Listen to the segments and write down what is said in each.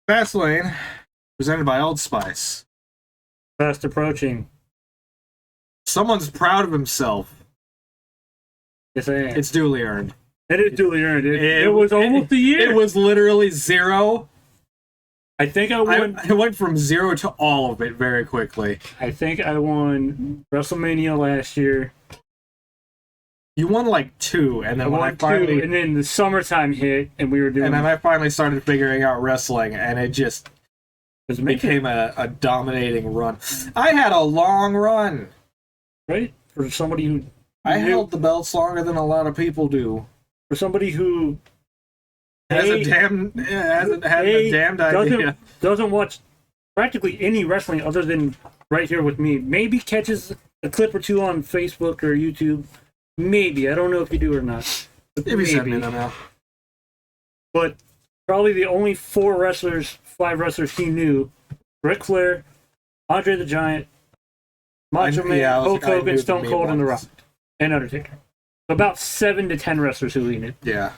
Fastlane, presented by Old Spice. Fast approaching. Someone's proud of himself. Yes, I am. It's duly earned. It is duly earned. It was almost a year. It was literally 0. I think I won. I went from 0 to all of it very quickly. I think I won WrestleMania last year. You won like 2, and then and then the summertime hit, and we were doing. And then I finally started figuring out wrestling, and it just became a dominating run. I had a long run, right? For somebody who held the belts longer than a lot of people do. For somebody who hasn't had a damned idea. Doesn't watch practically any wrestling other than right here with me. Maybe catches a clip or two on Facebook or YouTube. Maybe. I don't know if you do or not. Maybe send me them out. But probably the only 5 wrestlers he knew: Ric Flair, Andre the Giant, Macho Man, Hulk Hogan, Stone Cold, and The Rock, and Undertaker. So about 7 to 10 wrestlers who he knew. Yeah.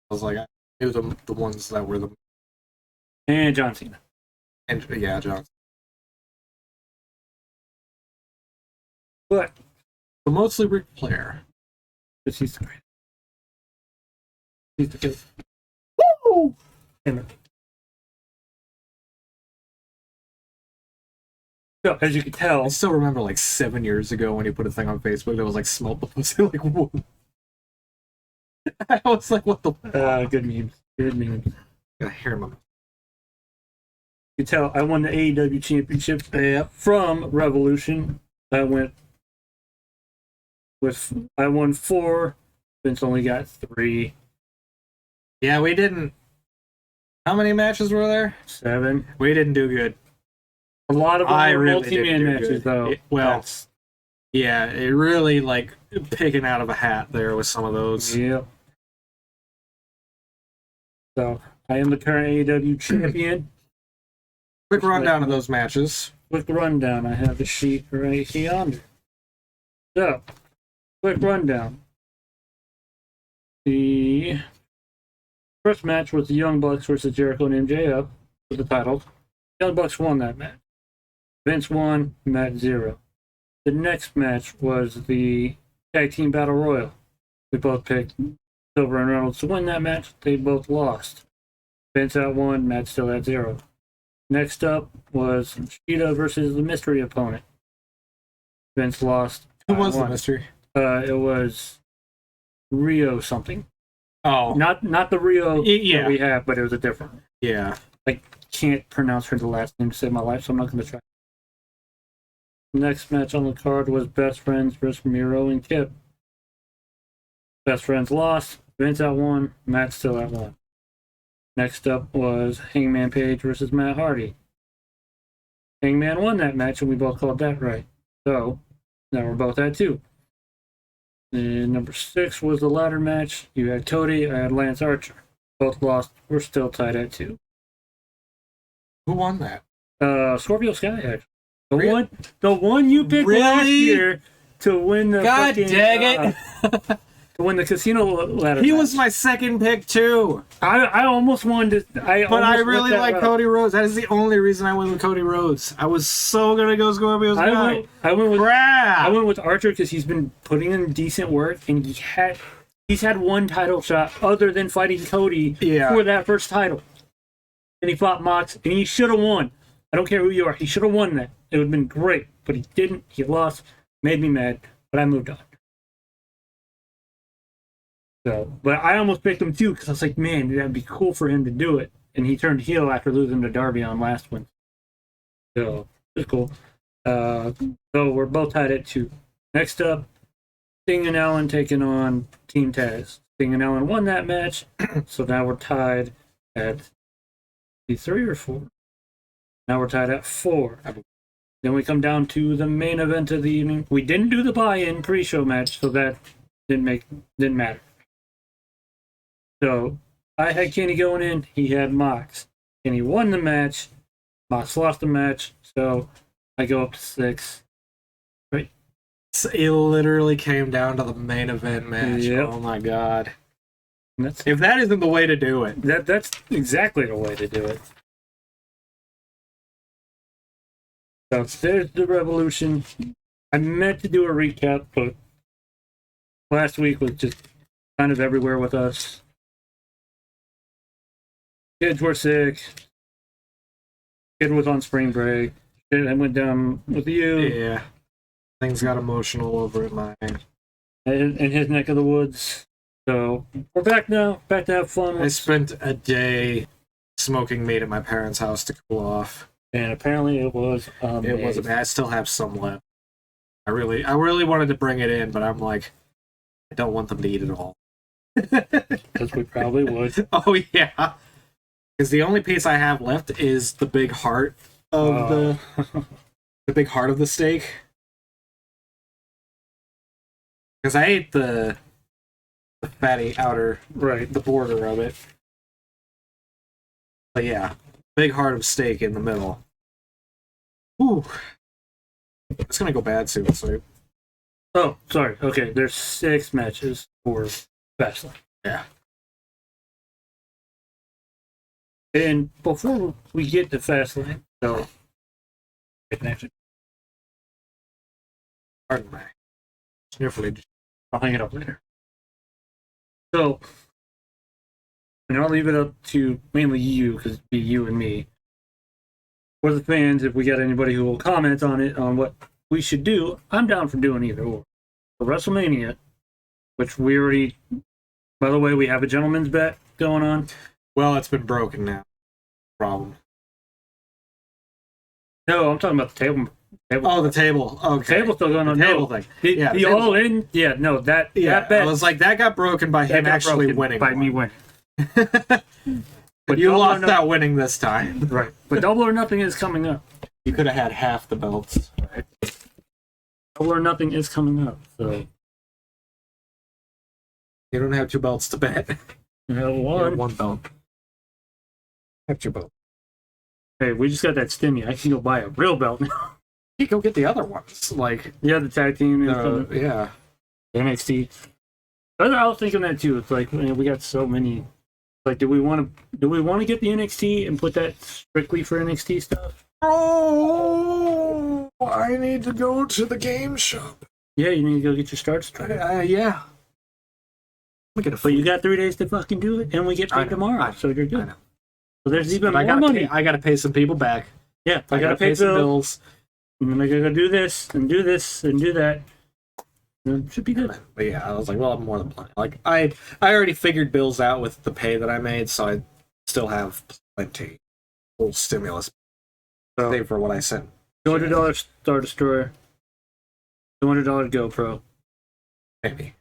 I was like, I knew the ones that were the... And John Cena. And yeah, John. But mostly Ric Flair. But he's the great. He's the kid. Woo! So, as you can tell, I still remember like 7 years ago when he put a thing on Facebook that was like, smell the pussy. Like, whoa. I was like, what the fuck? Good memes. Good memes. I hear him. You can tell I won the AEW championship from Revolution. I won 4. Vince only got 3. Yeah, we didn't. How many matches were there? 7. We didn't do good. A lot of them were really multi-man matches, though. Yeah, it really like picking out of a hat there with some of those. Yeah. So I am the current AEW champion. Quick rundown of those matches. Quick rundown. I have the sheet right here. So, quick rundown. The first match was the Young Bucks versus Jericho and MJF for the titles. Young Bucks won that match. Vince won, Matt 0. The next match was the Tag Team Battle Royal. We both picked Silver and Reynolds to win that match. They both lost. Vince at 1, Matt still at 0. Next up was Cheetah versus the mystery opponent. Vince lost. Who was the mystery? It was Rio something. Oh. Not the Rio that we have, but it was a different. Yeah. I can't pronounce her the last name to save my life, so I'm not going to try. Next match on the card was Best Friends versus Miro and Kip. Best Friends lost. Vince at 1. Matt still at 1. Next up was Hangman Page versus Matt Hardy. Hangman won that match, and we both called that right. So, now we're both at 2. And number 6 was the ladder match. You had Cody, I had Lance Archer. Both lost. We're still tied at 2. Who won that? Scorpio Sky, actually. The one you picked last year to win the God dang it! To win the casino ladder. He match. was my second pick too. I almost wanted to. But I really like Cody Rhodes. That is the only reason I went with Cody Rhodes. I was so gonna go Scorpio Sky. I went with Archer because he's been putting in decent work, and he's had one title shot other than fighting Cody for that first title. And he fought Mox, and he should have won. I don't care who you are. He should have won that. It would have been great, but he didn't. He lost. Made me mad, but I moved on. So, but I almost picked him too because I was like, man, that'd be cool for him to do it. And he turned heel after losing to Darby on last one. So, it's cool. So we're both tied at 2. Next up, Sting and Allen taking on Team Taz. Sting and Allen won that match, so now we're tied at 3 or 4. Now we're tied at 4. Then we come down to the main event of the evening. We didn't do the buy-in pre-show match, so that didn't matter. So I had Kenny going in. He had Mox. Kenny won the match. Mox lost the match. So I go up to 6. Right. It literally came down to the main event match. Yep. Oh my god! If that isn't the way to do it, that's exactly the way to do it. So there's the Revolution. I meant to do a recap, but last week was just kind of everywhere with us. Kids were sick. Kid was on spring break. I went down with you. Yeah. Things got emotional over in mine. In his neck of the woods. So we're back now. Back to have fun. I spent a day smoking meat at my parents' house to cool off. And apparently it was It wasn't bad. I still have some left. I really wanted to bring it in, but I'm like, I don't want them to eat it all. Because we probably would. Oh yeah. Because the only piece I have left is the big heart of the big heart of the steak. Because I ate the fatty outer, right, the border of it. But yeah, big heart of steak in the middle. Ooh. It's gonna go bad soon, so. Oh, sorry. Okay, there's 6 matches for Fastlane. Yeah. And before we get to Fastlane, so Pardon me. Sniffly. I'll hang it up later. So, and I'll leave it up to mainly you, because it'd be you and me. For the fans, if we got anybody who will comment on it, on what we should do, I'm down for doing either or. For WrestleMania, which we already, by the way, we have a gentleman's bet going on. Well, it's been broken now. Problem. No, I'm talking about the table. Oh, the table. Okay. The table's still going on. The table thing. Yeah, the all in. Yeah, no, that bet. I was like, that got broken by him actually winning. By me winning. But you lost that winning this time. Right. But Double or Nothing is coming up. You could have had half the belts. Right. Double or Nothing is coming up. So you don't have 2 belts to bet. You have You have 1 belt. Have 2 belts. Hey, we just got that stimmy. I can go buy a real belt now. You go get the other ones. Like, Yeah, the tag team. yeah. NXT. I was thinking that too. It's like, man, we got so many. Like, do we want to get the NXT and put that strictly for NXT stuff? Oh, I need to go to the game shop. Yeah, you need to go get your starts. Yeah. Look at it. But you got 3 days to fucking do it, and we get paid tomorrow, so you're good. So there's even more money. I gotta pay some people back. Yeah, I gotta pay some bills. And then I gotta do this and do this and do that. And it should be good. But yeah, I was like, well, I'm more than plenty. Like, I already figured bills out with the pay that I made, so I still have plenty. Full stimulus. So, save for what I sent. $200 Star Destroyer. $200 GoPro. Maybe.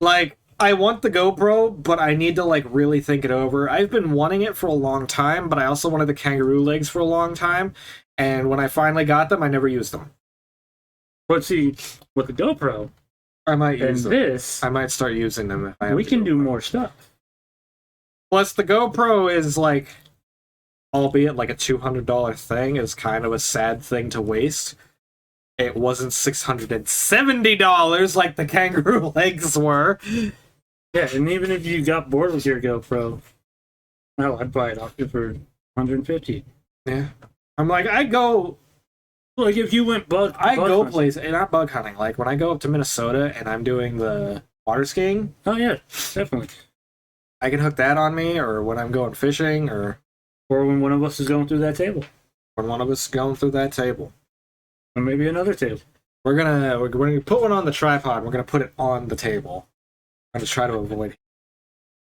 Like, I want the GoPro, but I need to, like, really think it over. I've been wanting it for a long time, but I also wanted the kangaroo legs for a long time. And when I finally got them, I never used them. But see, with the GoPro, I might use them. This, I might start using them if I have we can do more stuff. Plus, the GoPro is, like, albeit like a $200 thing, is kind of a sad thing to waste. It wasn't $670 like the kangaroo legs were. Yeah, and even if you got bored with your GoPro, no, I'd buy it off you for $150. Yeah. I'm like, I go... Like, if you went bug places, and not bug hunting. Like, when I go up to Minnesota and I'm doing the water skiing... Oh, yeah, definitely. I can hook that on me, or when I'm going fishing, or... Or when one of us is going through that table. When one of us is going through that table. Or maybe another table. We're gonna put one on the tripod. We're gonna put it on the table. I'm gonna try to avoid.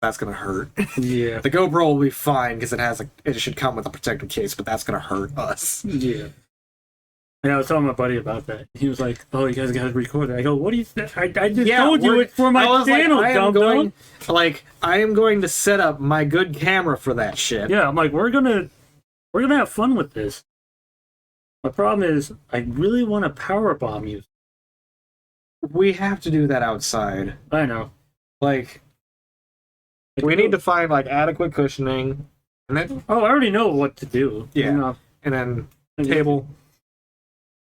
That's gonna hurt. Yeah. The GoPro will be fine because it should come with a protective case, but that's gonna hurt us. Yeah. Yeah, I was telling my buddy about that. He was like, "Oh, you guys got to record it." I go, "What do you? I just told you it's for my channel, dumb. I am going to set up my good camera for that shit." Yeah, I'm like, we're gonna have fun with this. My problem is, I really want to power bomb you. We have to do that outside. I know. Like, we need to find like adequate cushioning, and then I already know what to do. Yeah, you know? And then table.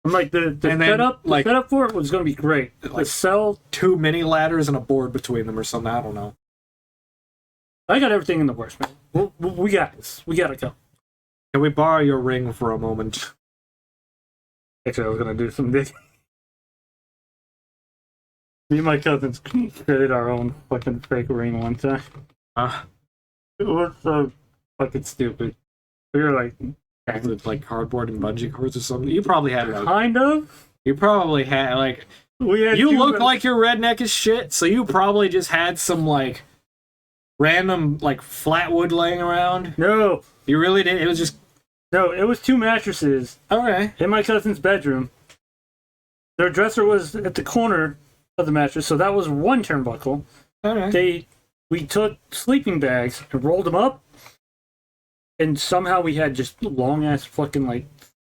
I'm like the setup for it was going to be great. Like, sell 2 mini ladders and a board between them or something. I don't know. I got everything in the works, man. We got this. We got to go. Can we borrow your ring for a moment? Actually, I was gonna do some big. Me and my cousins created our own fucking fake ring one time. It was so fucking stupid. We were like, With like cardboard and bungee cords or something. You probably had like, kind of. you probably had like We had you two look like you're redneck as shit, so you probably just had some like random like flat wood laying around. No, You really did. It was just no, it was two mattresses okay. in my cousin's bedroom. Their dresser was at the corner of the mattress, so that was one turnbuckle. Okay. We took sleeping bags and rolled them up, and somehow we had just long ass fucking like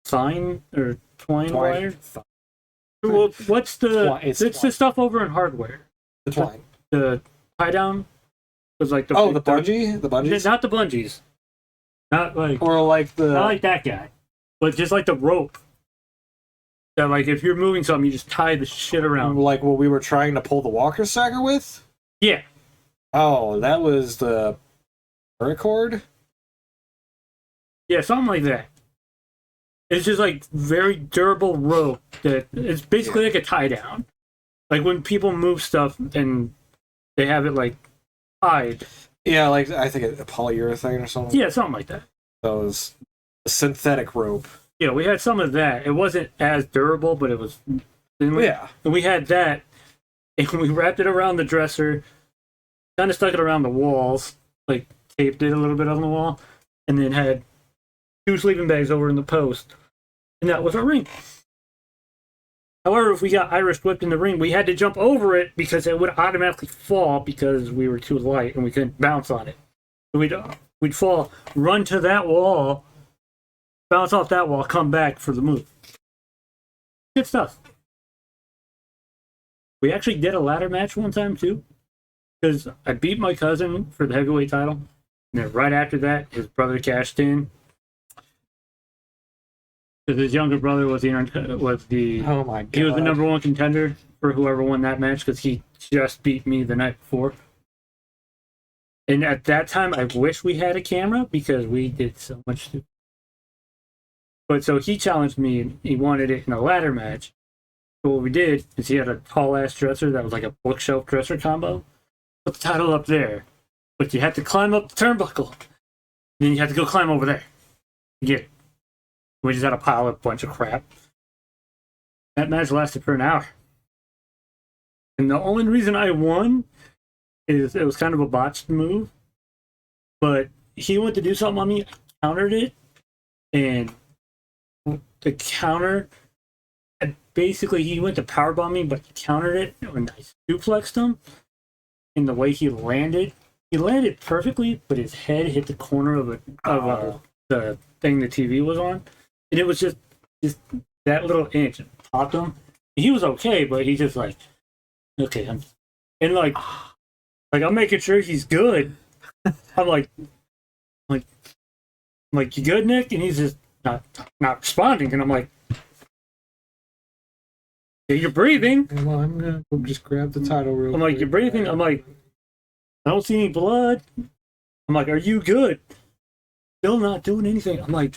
sign or twine wire. Well, what's the It's the stuff over in hardware? The twine. The tie down was like the Oh, the bungee? The bungees? not the bungees, not like Or like the not like that guy, but just like the rope. That like if you're moving something, you just tie the shit around. like what we were trying to pull the walker stacker with? Yeah, Oh, that was the paracord? yeah, something like that. It's just like very durable rope that it's basically like a tie down. Like when people move stuff and they have it like tied. Yeah, like I think a polyurethane or something. Yeah, something like that. That was a synthetic rope. Yeah, we had some of that. It wasn't as durable, but it was. Yeah. And we had that, and we wrapped it around the dresser, kind of stuck it around the walls, like taped it a little bit on the wall, and then had two sleeping bags over in the post, and that was our ring. However, if we got Irish whipped in the ring, we had to jump over it because it would automatically fall because we were too light and we couldn't bounce on it. So we'd fall, run to that wall, bounce off that wall, come back for the move. Good stuff. We actually did a ladder match one time too, because I beat my cousin for the heavyweight title, and then right after that, his brother cashed in. Because his younger brother was the Oh my god. he was the number one contender for whoever won that match because he just beat me the night before. And at that time, I wish we had a camera because we did so much stupid. But so he challenged me and he wanted it in a ladder match. So what we did is he had a tall ass dresser that was like a bookshelf dresser combo. Put the title up there, but you had to climb up the turnbuckle. And then you had to go climb over there. To get it. We just had to pile up a bunch of crap. That match lasted for an hour. And the only reason I won is it was kind of a botched move. But he went to do something on me, I countered it, and the counter, basically he went to powerbomb me, but he countered it, and I suplexed him. And the way he landed perfectly, but his head hit the corner of the thing the TV was on. And it was just that little inch popped him. He was okay, but he just like, okay, I'm making sure he's good. I'm like, you good, Nick? And he's just not responding. And I'm like, yeah, you're breathing. Well, I'm gonna go just grab the title real quick. I'm like, you're breathing. I'm like, I don't see any blood. I'm like, are you good? Still not doing anything. I'm like,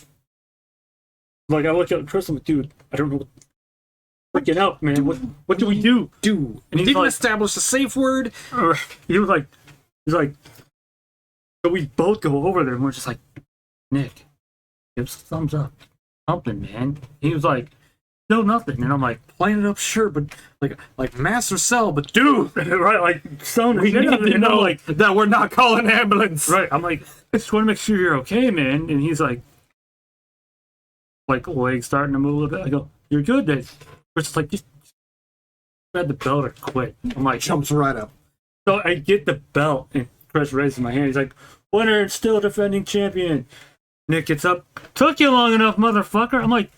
I look at Chris. I'm like, dude, I don't know what freaking out, man. What do we do? And And he he's didn't like, establish a safe word. he's like, so we both go over there and we're just like, Nick, give us a thumbs up, something, man. He was like, no, nothing. And I'm like, Playing it up, sure, but like master cell, but dude, right, like, son, we need to know like, that we're not calling ambulance. right. I'm like, I just want to make sure you're okay, man. And he's like legs starting to move a little bit. I go, you're good, then. We're just like, just grab the belt or quit. I'm like, Jumps right up. so I get the belt, and Chris raises my hand. He's like, winner and still defending champion. Nick gets up. Took you long enough, motherfucker. I'm like,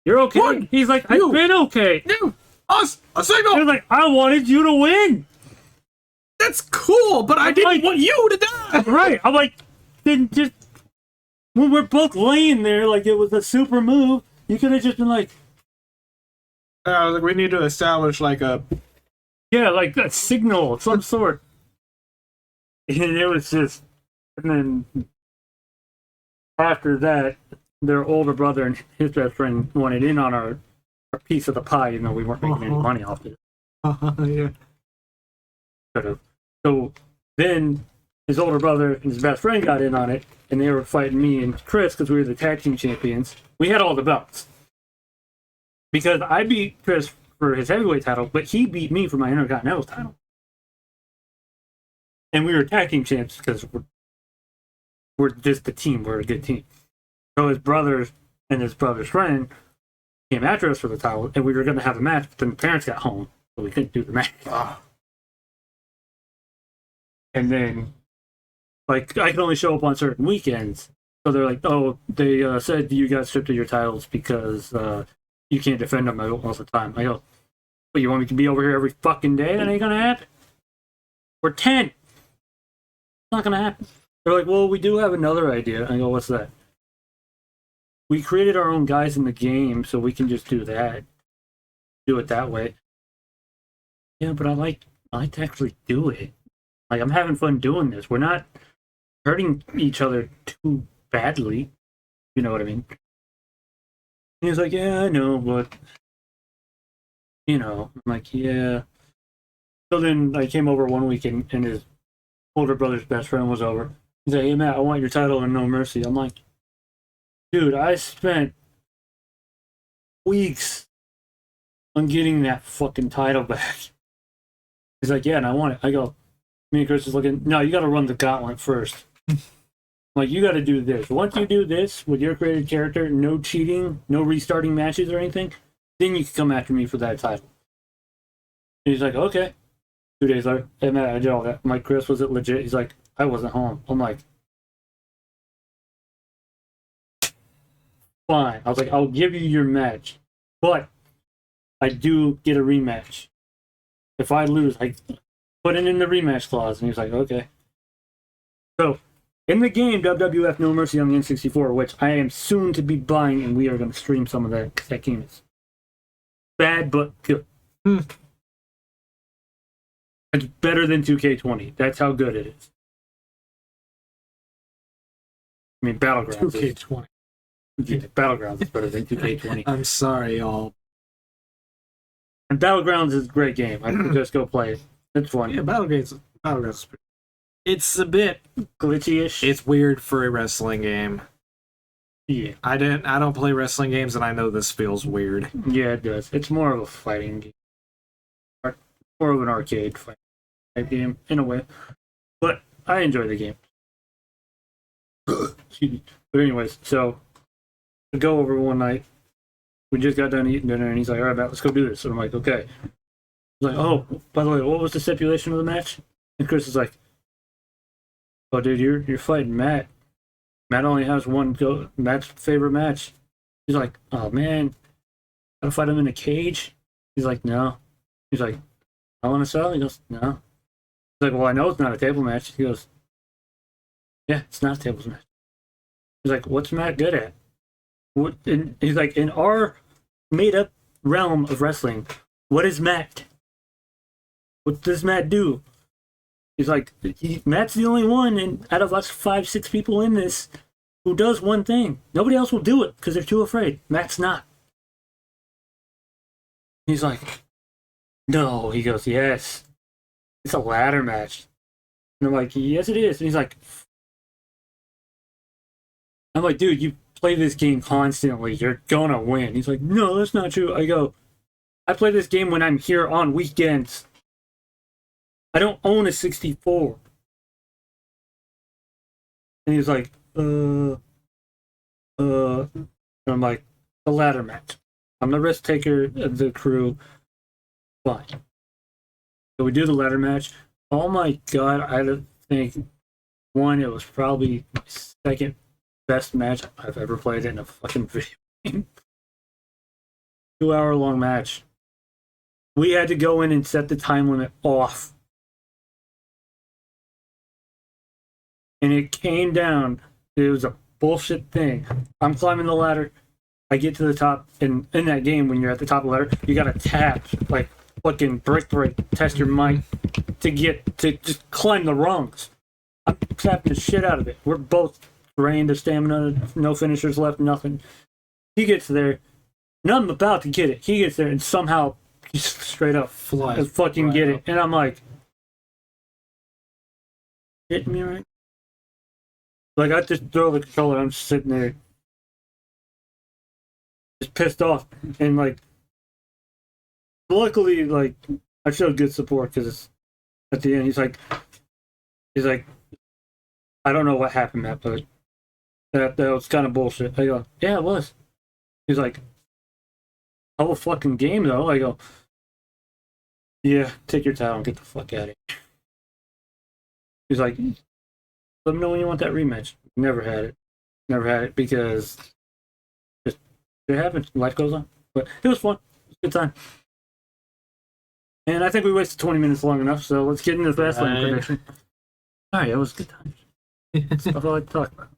you're okay. What? He's like, You. I've been okay. You, us, a signal. He's like, I wanted you to win. That's cool, but I didn't like- want you to die. Right. I'm like, then just when we're both laying there like it was a super move, you could have just been like, I was like, we need to establish like a. yeah, like a signal of some sort. And it was just, and then after that, their older brother and his best friend wanted in on our our piece of the pie, even though we weren't making any money off it. Yeah. Sort of. So then his older brother and his best friend got in on it, and they were fighting me and Chris because we were the tag team champions. We had all the belts. Because I beat Chris for his heavyweight title, but he beat me for my Intercontinental title. And we were tag team champs because we're just the team. We're a good team. So his brother and his brother's friend came after us for the title, and we were going to have a match, but then the parents got home, so we couldn't do the match. Oh. And then, like, I could only show up on certain weekends. So they're like, oh, they said you got stripped of your titles because you can't defend them all the time. I go, well, you want me to be over here every fucking day? That ain't going to happen. We're 10. It's not going to happen. They're like, well, we do have another idea. I go, what's that? We created our own guys in the game, so we can just do that. Do it that way. Yeah, but I like to actually do it. Like, I'm having fun doing this. We're not hurting each other too badly. You know what I mean? And he's like, yeah, I know, but, you know. I'm like, yeah. So then I came over one weekend, and his older brother's best friend was over. He's like, hey, Matt, I want your title in No Mercy. I'm like, dude, I spent weeks on getting that fucking title back. He's like, yeah, and I want it. I go, me and Chris is looking, no, you got to run the gauntlet first. Like, you got to do this. Once you do this with your created character, no cheating, no restarting matches or anything, then you can come after me for that title. And he's like, okay. 2 days later, hey, Matt, I did all that. I'm like, Chris, was it legit? He's like, I wasn't home. I'm like, fine. I was like, I'll give you your match, but I do get a rematch. If I lose, I put it in the rematch clause. And he's like, okay. So, in the game, WWF No Mercy on the N64, which I am soon to be buying, and we are going to stream some of that. That game is bad, but good. It's better than 2K20. That's how good it is. I mean, Battlegrounds. 2K20. Yeah, Battlegrounds is better than 2K20. I'm sorry, y'all. And Battlegrounds is a great game. I could just go play it. It's fun. Yeah, Battlegrounds is pretty. It's a bit Glitchy-ish. It's weird for a wrestling game. Yeah. I don't play wrestling games, and I know this feels weird. Yeah, it does. It's more of a fighting game. More of an arcade fight type game, in a way. But I enjoy the game. Excuse me. But anyways, so we go over one night. We just got done eating dinner, and he's like, all right, Matt, let's go do this. So I'm like, okay. He's like, oh, by the way, what was the stipulation of the match? And Chris is like, oh, dude, you're fighting Matt. Matt only has one Matt's favorite match. He's like, oh, man, gotta fight him in a cage? He's like, no. He's like, I want to sell? He goes, no. He's like, well, I know it's not a table match. He goes, yeah, it's not a tables match. He's like, what's Matt good at? He's like, in our made-up realm of wrestling, what is Matt? What does Matt do? He's like, Matt's the only one, and out of us 5-6 people in this, who does one thing. Nobody else will do it because they're too afraid. Matt's not. He's like, no. He goes, yes. It's a ladder match. And I'm like, yes, it is. And he's like, I'm like, dude, you play this game constantly. You're gonna win. He's like, no, that's not true. I go, I play this game when I'm here on weekends. I don't own a 64. And he's like, and I'm like, the ladder match. I'm the risk taker of the crew. Fine. So we do the ladder match. Oh my god, I don't think one, it was probably my second best match I've ever played in a fucking video game. 2-hour long match. We had to go in and set the time limit off. And it came down. It was a bullshit thing. I'm climbing the ladder. I get to the top. And in that game, when you're at the top of the ladder, you gotta tap, like, fucking brick, test your mic to just climb the rungs. I'm tapping the shit out of it. We're both drained of stamina, no finishers left, nothing. He gets there. And I'm about to get it. He gets there and somehow he straight up Flies fucking right get up. it. And I'm like, hitting me right? Like, I just throw the controller. I'm just sitting there, just pissed off. And, like, luckily, like, I showed good support because at the end, he's like, I don't know what happened, Matt, but that was kind of bullshit. I go, yeah, it was. He's like, whole fucking game, though. I go, yeah, take your towel and get the fuck out of here. He's like, let me know when you want that rematch. Never had it. Never had it because just it happens. Life goes on. But it was fun. It was a good time. And I think we wasted 20 minutes long enough, so let's get into the Fastlane prediction. Alright, it was a good time. Stuff I like to talk about.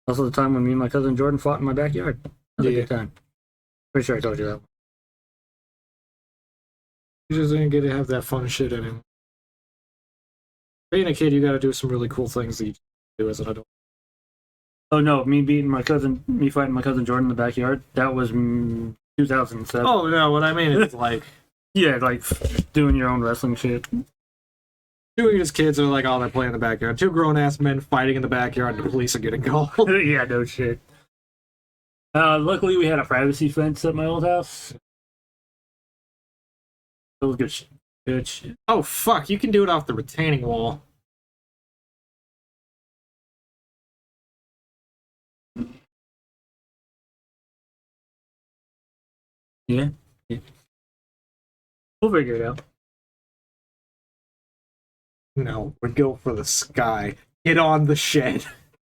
Also the time when me and my cousin Jordan fought in my backyard. That was a good time. Pretty sure I told you that one. You just didn't get to have that fun shit anymore. Being a kid, you gotta do some really cool things that you do as an adult. Oh no, me fighting my cousin Jordan in the backyard. That was 2007. Oh no, what I mean is like Yeah, like doing your own wrestling shit. doing as kids are like, oh, they're playing in the backyard. Two grown ass men fighting in the backyard, and the police are getting called. Yeah, no shit. Luckily, we had a privacy fence at my old house. It was good shit. Good shit. Oh fuck, you can do it off the retaining wall. Yeah. We'll figure it out. No, we'd go for the sky. Get on the shed.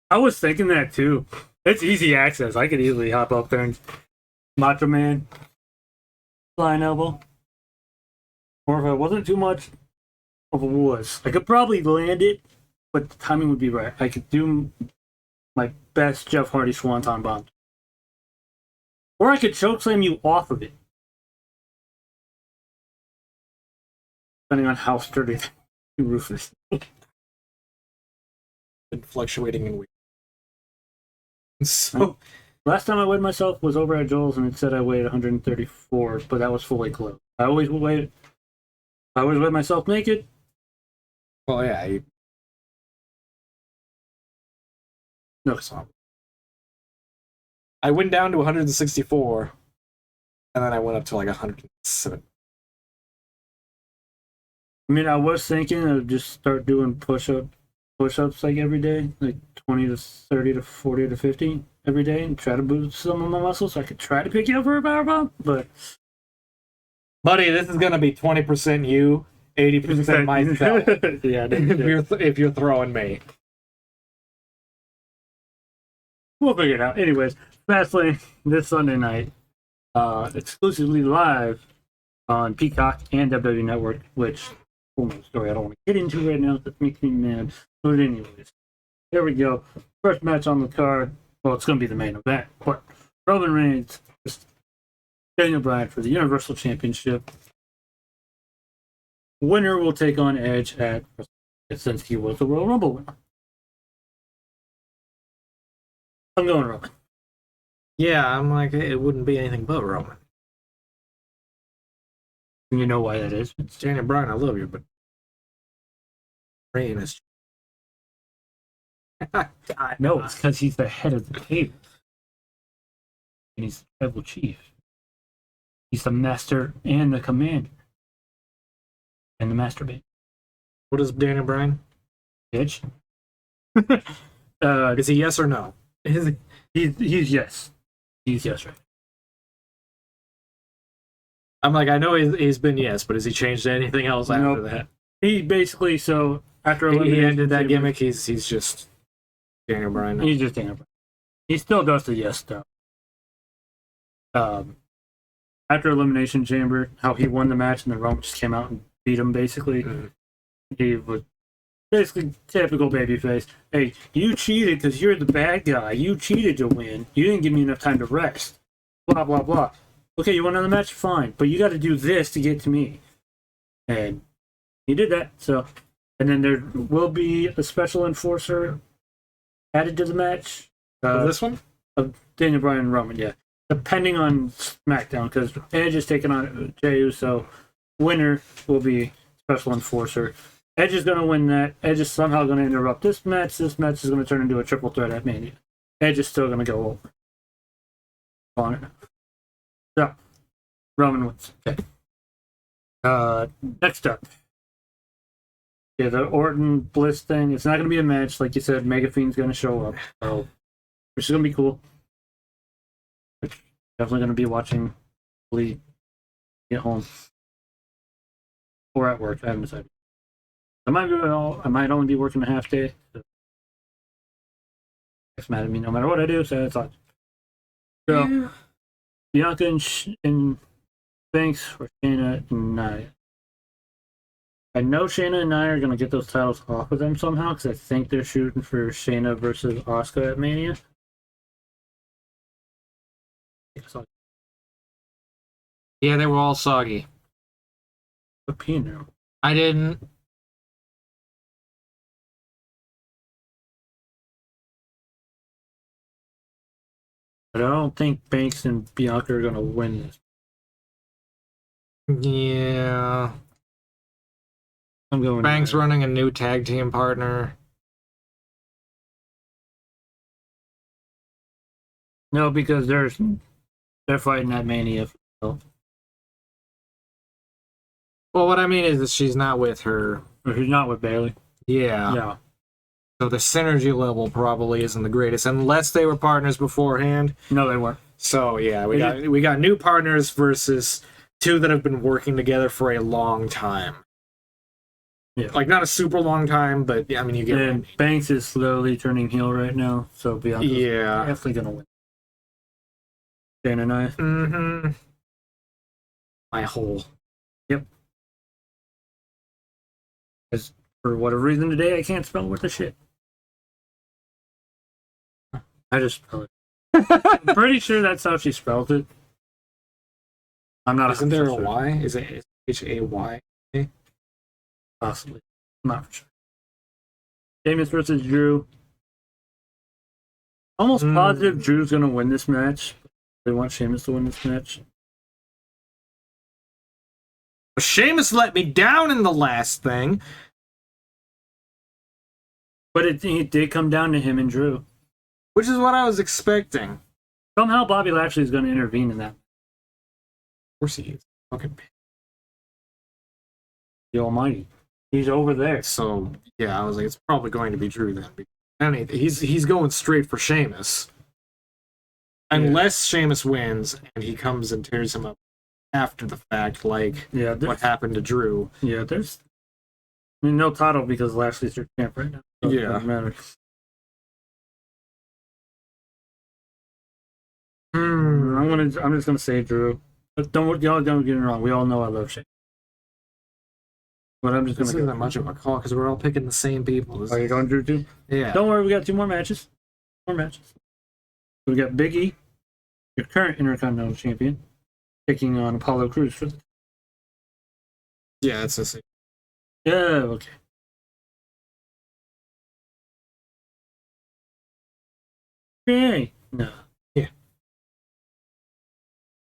I was thinking that too. It's easy access. I could easily hop up there and Macho Man, flying elbow. Or if it wasn't too much of a wuss, I could probably land it, but the timing would be right. I could do my best Jeff Hardy Swanton bomb. Or I could chokeslam you off of it. Depending on how sturdy the roof is. And fluctuating in weight. So Last time I weighed myself was over at Joel's and it said I weighed 134, but that was fully clothed. I always weigh myself naked. well, yeah. No, it's not. I went down to 164, and then I went up to like 107. I mean, I was thinking of just start doing push-ups like every day, like 20 to 30 to 40 to 50 every day, and try to boost some of my muscles so I could try to pick you up for a power bomb. But Buddy, this is gonna be 20% you, 80% myself. Yeah, if you're throwing me. we'll figure it out. Anyways, Fastlane this Sunday night, exclusively live on Peacock and WWE Network, which whole story I don't want to get into right now. That makes me mad. But anyways, here we go. First match on the card. Well, it's going to be the main event. But Roman Reigns, Daniel Bryan for the Universal Championship. Winner will take on Edge at since he was the Royal Rumble winner. I'm going Roman. Yeah, I'm like, it wouldn't be anything but Roman. And you know why that is? It's Daniel Bryan, I love you, but Reign is. No, it's because he's the head of the table. And he's the tribal chief. He's the master and the commander. And the masturbate. What is Daniel Bryan? Bitch. Is he yes or no? He's yes. He's yes, right? I'm like, I know he's been yes, but has he changed anything else after Nope. that? He basically, so after He ended that Chamber, gimmick. He's just Daniel Bryan now. He's just Daniel Bryan. He still does the yes stuff. After Elimination Chamber, how he won the match and then Roman just came out and beat him basically. Mm-hmm. He was basically typical babyface. Hey, you cheated because you're the bad guy. You cheated to win. You didn't give me enough time to rest. Blah, blah, blah. Okay, you won on the match? Fine. But you got to do this to get to me. And he did that. So, and then there will be a special enforcer added to the match. This one? Of Daniel Bryan and Roman, yeah. depending on SmackDown, because Edge is taking on Jey Uso. Winner will be Special Enforcer. Edge is going to win that. Edge is somehow going to interrupt this match. This match is going to turn into a triple threat at Mania. Edge is still going to go over. On it. So, Roman wins. Okay. Next up. Yeah, the Orton Bliss thing. It's not going to be a match. Like you said, Mega Fiend's going to show up. So, which is going to be cool. Definitely going to be watching Lee get home. Or at work. I haven't decided. I might only be working a half day. So it's mad at me no matter what I do, so it's like. So, yeah. Bianca and Banks for Shayna and Nia. I know Shayna and Nia are going to get those titles off of them somehow, because I think they're shooting for Shayna versus Asuka at Mania. Yeah, they were all soggy. Pino. I didn't. But I don't think Banks and Bianca are going to win this. Yeah. I'm going Banks running a new tag team partner. No, because they're fighting at Mania. So. Well, what I mean is that she's not with her. Or she's not with Bailey. Yeah. Yeah. So the synergy level probably isn't the greatest, unless they were partners beforehand. No, they weren't. So yeah, we got new partners versus two that have been working together for a long time. Yeah. Like not a super long time, but yeah, I mean you get. And Banks is slowly turning heel right now, so Bianca's definitely gonna win. Dan and I. Mm-hmm. My hole. Yep. Because for whatever reason today I can't spell worth a shit. I just spell it. I'm pretty sure that's how she spelled it. I'm not. Isn't there a Y? Is it Hay? Possibly. I'm not for sure. Sheamus versus Drew. Almost positive Drew's gonna win this match. They want Sheamus to win this match. Sheamus let me down in the last thing. But it did come down to him and Drew. Which is what I was expecting. Somehow Bobby Lashley is going to intervene in that. Of course he is. Fucking the Almighty. He's over there. So yeah, I was like, it's probably going to be Drew then. I mean, he's going straight for Sheamus. Unless Sheamus wins and he comes and tears him up after the fact, like what happened to Drew. Yeah, there's no title because Lashley's your champ right now. So yeah. It doesn't matter. I'm just gonna say Drew. But y'all don't get me wrong. We all know I love Sheamus. But I'm just gonna. This isn't much of a call because we're all picking the same people. Are you going Drew too? Yeah. Don't worry, we got 2 more matches. We got Big E, your current Intercontinental Champion, taking on Apollo Crews for the. Yeah, it's the same. Yeah. Okay. Yay. No. Yeah.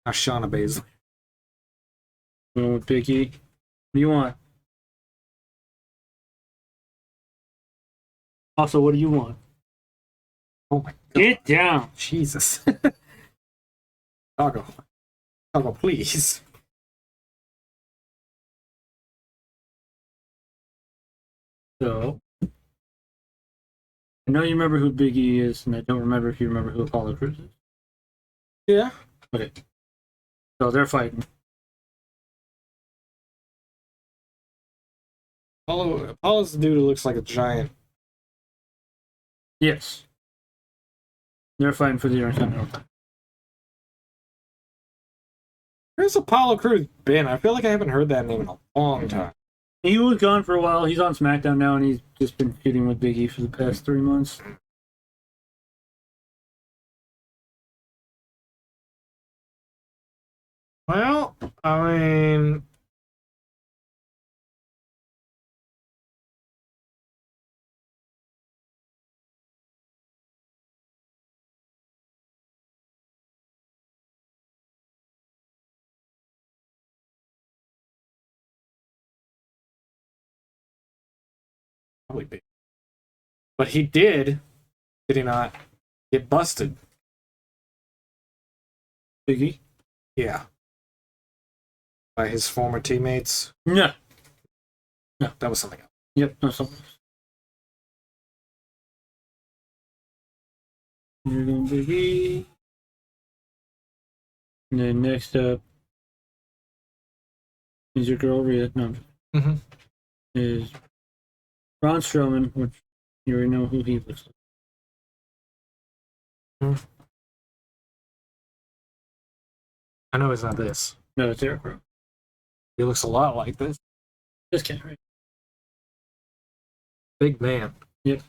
Shauna Baszler. Going with Big E. What do you want? Also, what do you want? Oh my God. Get down. Jesus. Toggle, please. So, I know you remember who Big E is, and I don't remember if you remember who Apollo Crews is. Yeah. Okay. So they're fighting. Apollo's the dude who looks like a giant. Yes. They're fighting for the Intercontinental title. Where's Apollo Crews been? I feel like I haven't heard that name in a long time. He was gone for a while. He's on SmackDown now, and he's just been feuding with Big E for the past 3 months. Well, I mean, probably be. But he did he not, get busted? Biggie? Yeah. By his former teammates? No. That was something else. Yep, no something. You're going Biggie. And then next up is your girl Rhea. No, Mm-hmm. is Braun Strowman, which you already know who he looks like. I know it's not this. No, it's Eric Rowe. He looks a lot like this. This guy, right? Big man. Yep.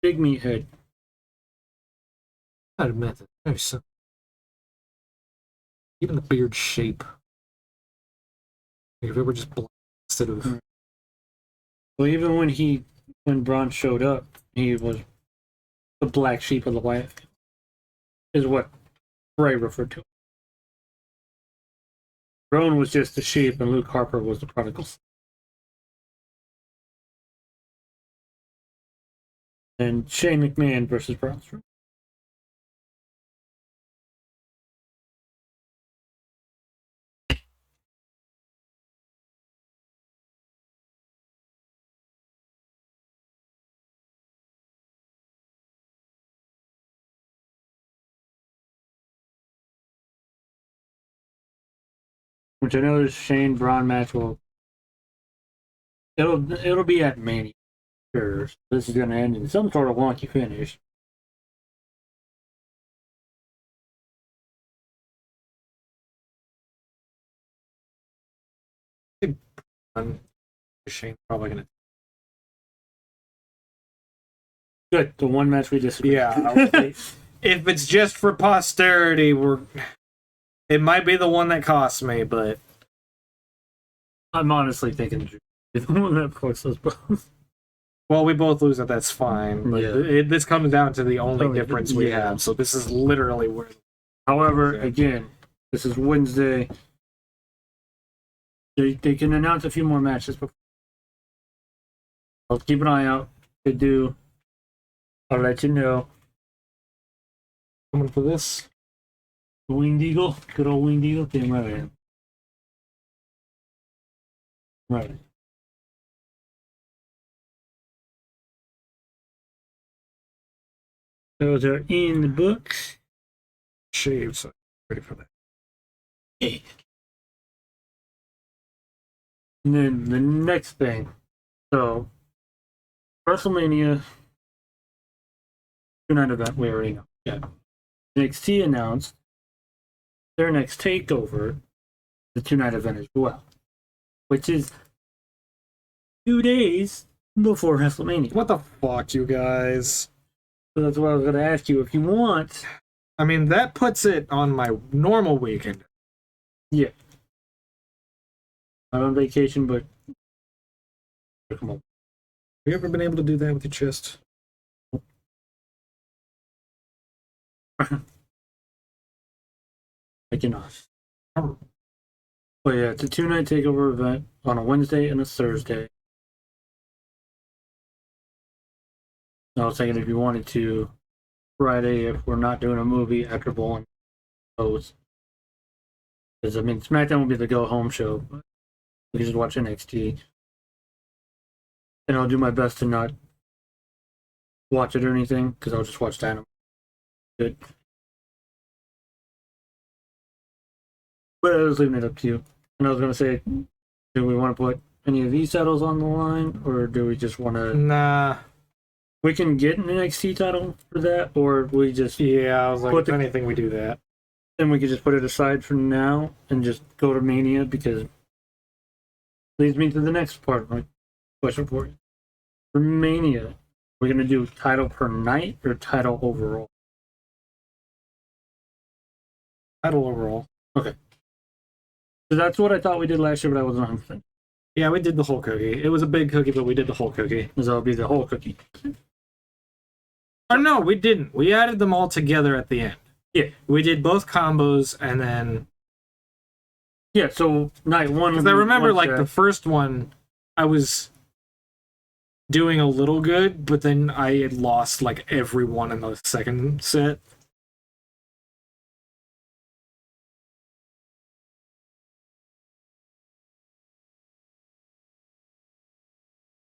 Big meathead. I'd admit that. There's some... Even the beard shape. Like if it were just black instead of... Well, even when Braun showed up, he was the black sheep of the Wyatt family, is what Bray referred to. Braun was just the sheep, and Luke Harper was the prodigal son. And Shane McMahon versus Braun Strowman. Which I know this Shane Braun match it'll be at Mania. Sure. So this is gonna end in some sort of wonky finish. Shane probably gonna... Good. The one match we disagree. Yeah. I would say, if it's just for posterity, it might be the one that costs me, but... I'm honestly thinking the one that puts us both. Well, we both lose it, that's fine. But Yeah. This comes down to the only difference we yeah. have, so this is literally where... However, again, this is Wednesday. They can announce a few more matches before. I'll keep an eye out. If they do, I'll let you know. Coming for this? Winged Eagle, good old Winged Eagle. Damn right I am. Right. Those are in the books. Shave, so ready for that. Yeah. And then the next thing. So, WrestleMania 2-night event, we already know. Yeah. NXT announced their next takeover, the 2-night event as well, which is 2 days before WrestleMania. What the fuck, you guys? So that's what I was going to ask you. If you want... I mean, that puts it on my normal weekend. Yeah. Not on vacation, but... Come on. Have you ever been able to do that with your chest? I cannot. But yeah, it's a 2-night takeover event on a Wednesday and a Thursday. I was thinking if you wanted to, Friday, if we're not doing a movie after bowling, because I mean, SmackDown will be the go home show, but we can just watch NXT. And I'll do my best to not watch it or anything, because I'll just watch Dynamite. Good. But I was leaving it up to you. And I was going to say, do we want to put any of these titles on the line, or do we just want to... Nah. We can get an NXT title for that, or we just... Yeah, I was like, if anything, we do that. Then we could just put it aside for now and just go to Mania, because leads me to the next part of my question for you. For Mania, we're going to do title per night or title overall? Title overall. Okay. So that's what I thought we did last year, but I wasn't 100%. Yeah, we did the whole cookie. It was a big cookie, but we did the whole cookie. So it'll be the whole cookie. Or no, we didn't. We added them all together at the end. Yeah. We did both combos, and then... Yeah, so night one... Because I remember, like, the first one, I was doing a little good, but then I had lost like everyone in the second set.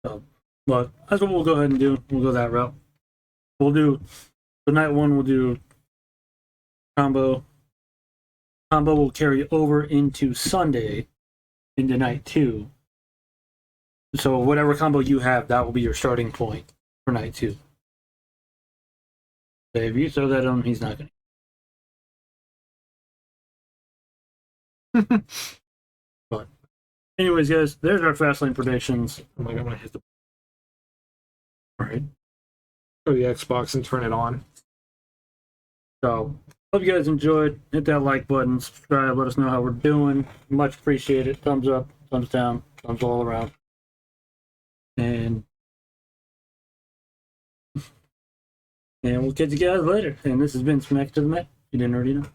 So, but that's what we'll go ahead and do. We'll go that route. We'll do the night one. We'll do combo. Combo will carry over into Sunday, into night 2. So whatever combo you have, that will be your starting point for night 2. So if you throw that on him, he's not going to. But anyways, guys, there's our Fastlane predictions. I'm like, I'm gonna hit the. All right. Go to the Xbox and turn it on. So hope you guys enjoyed. Hit that like button, subscribe, let us know how we're doing. Much appreciated. Thumbs up, thumbs down, thumbs all around. And we'll catch you guys later. And this has been Smack to the Mat. You didn't already know.